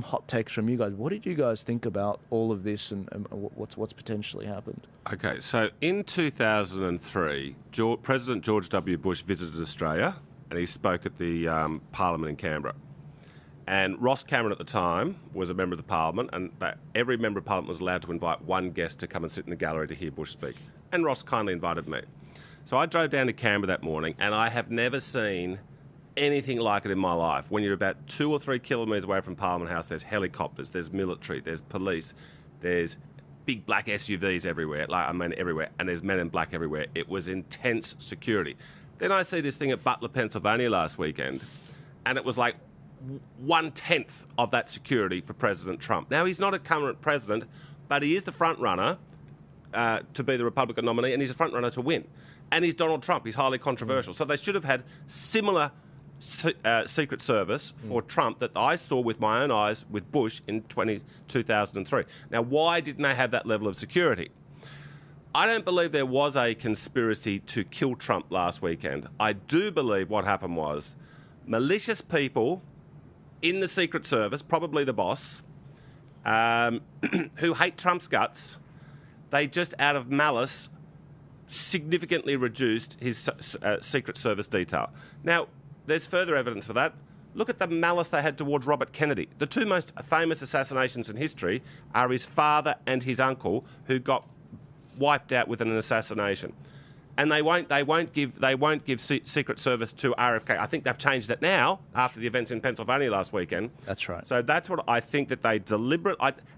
hot takes from you guys. What did you guys think about all of this and what's potentially happened? Okay, so in 2003, President George W. Bush visited Australia and he spoke at the Parliament in Canberra. And Ross Cameron at the time was a member of the Parliament, and every member of Parliament was allowed to invite one guest to come and sit in the gallery to hear Bush speak. And Ross kindly invited me. So I drove down to Canberra that morning, and I have never seen anything like it in my life. When you're about 2 or 3 kilometres away from Parliament House, there's helicopters, there's military, there's police, there's big black SUVs everywhere, everywhere, and there's men in black everywhere. It was intense security. Then I see this thing at Butler, Pennsylvania last weekend, and it was like 1/10 of that security for President Trump. Now, he's not a current president, but he is the front runner to be the Republican nominee, and he's a front runner to win. And he's Donald Trump. He's highly controversial. So they should have had similar Secret Service for Trump that I saw with my own eyes with Bush in 2003. Now, why didn't they have that level of security? I don't believe there was a conspiracy to kill Trump last weekend. I do believe what happened was malicious people in the Secret Service, probably the boss, who hate Trump's guts, they just out of malice significantly reduced his Secret Service detail. Now, there's further evidence for that. Look at the malice they had towards Robert Kennedy. The 2 most famous assassinations in history are his father and his uncle, who got wiped out with an assassination. And they won't give Secret Service to RFK. I think they've changed it now after the events in Pennsylvania last weekend. That's right. So that's what I think that they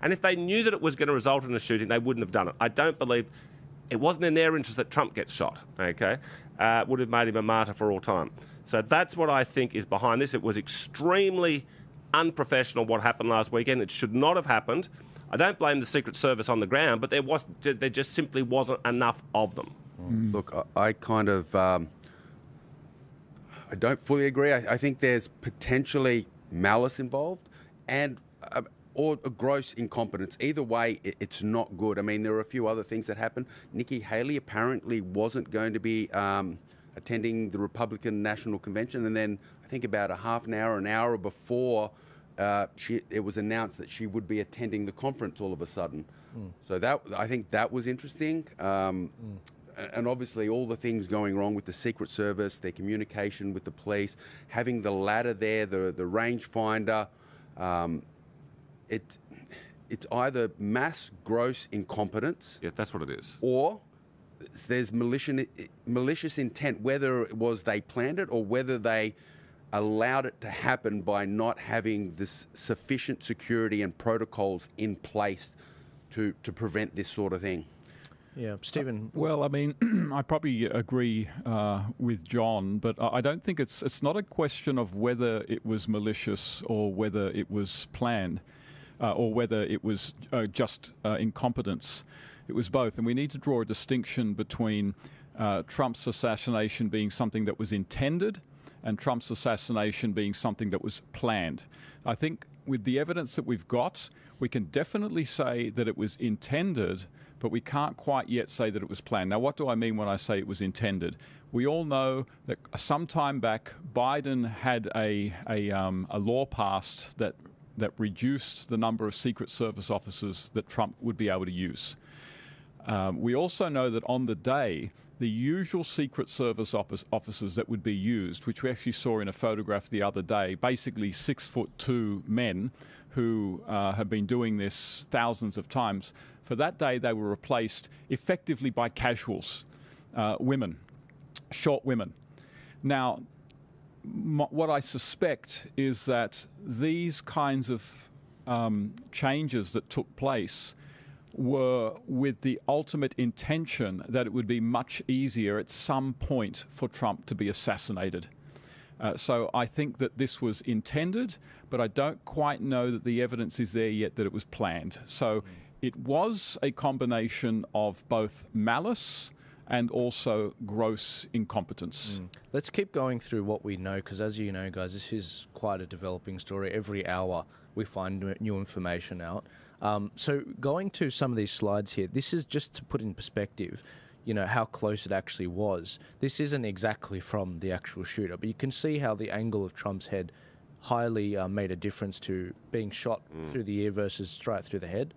and if they knew that it was going to result in a shooting, they wouldn't have done it. I don't believe it wasn't in their interest that Trump gets shot. Okay, would have made him a martyr for all time. So that's what I think is behind this. It was extremely unprofessional what happened last weekend. It should not have happened. I don't blame the Secret Service on the ground, but there just simply wasn't enough of them. Look, I kind of I don't fully agree. I think there's potentially malice involved or a gross incompetence. Either way, it's not good. I mean, there are a few other things that happened. Nikki Haley apparently wasn't going to be attending the Republican National Convention, and then I think about an hour before it was announced that she would be attending the conference all of a sudden. So I think that was interesting. And obviously all the things going wrong with the Secret Service, their communication with the police, having the ladder there, the rangefinder, it's either mass gross incompetence. Yeah, that's what it is. Or there's malicious intent, whether it was they planned it or whether they allowed it to happen by not having this sufficient security and protocols in place to prevent this sort of thing. Yeah, Stephen. Well, I mean, I probably agree with John, but I don't think it's not a question of whether it was malicious or whether it was planned or whether it was just incompetence. It was both, and we need to draw a distinction between Trump's assassination being something that was intended and Trump's assassination being something that was planned. I think with the evidence that we've got, we can definitely say that it was intended, but we can't quite yet say that it was planned. Now, what do I mean when I say it was intended? We all know that some time back, Biden had a law passed that reduced the number of Secret Service officers that Trump would be able to use. We also know that on the day, the usual Secret Service officers that would be used, which we actually saw in a photograph the other day, basically 6'2" men who have been doing this thousands of times. For that day, they were replaced effectively by casuals, women, short women. Now, what I suspect is that these kinds of changes that took place were with the ultimate intention that it would be much easier at some point for Trump to be assassinated. So I think that this was intended, but I don't quite know that the evidence is there yet that it was planned. So it was a combination of both malice and also gross incompetence. Let's keep going through what we know, because as you know, guys, this is quite a developing story. Every hour we find new information out. So going to some of these slides here, this is just to put in perspective, you know, how close it actually was. This isn't exactly from the actual shooter, but you can see how the angle of Trump's head highly made a difference to being shot through the ear versus straight through the head.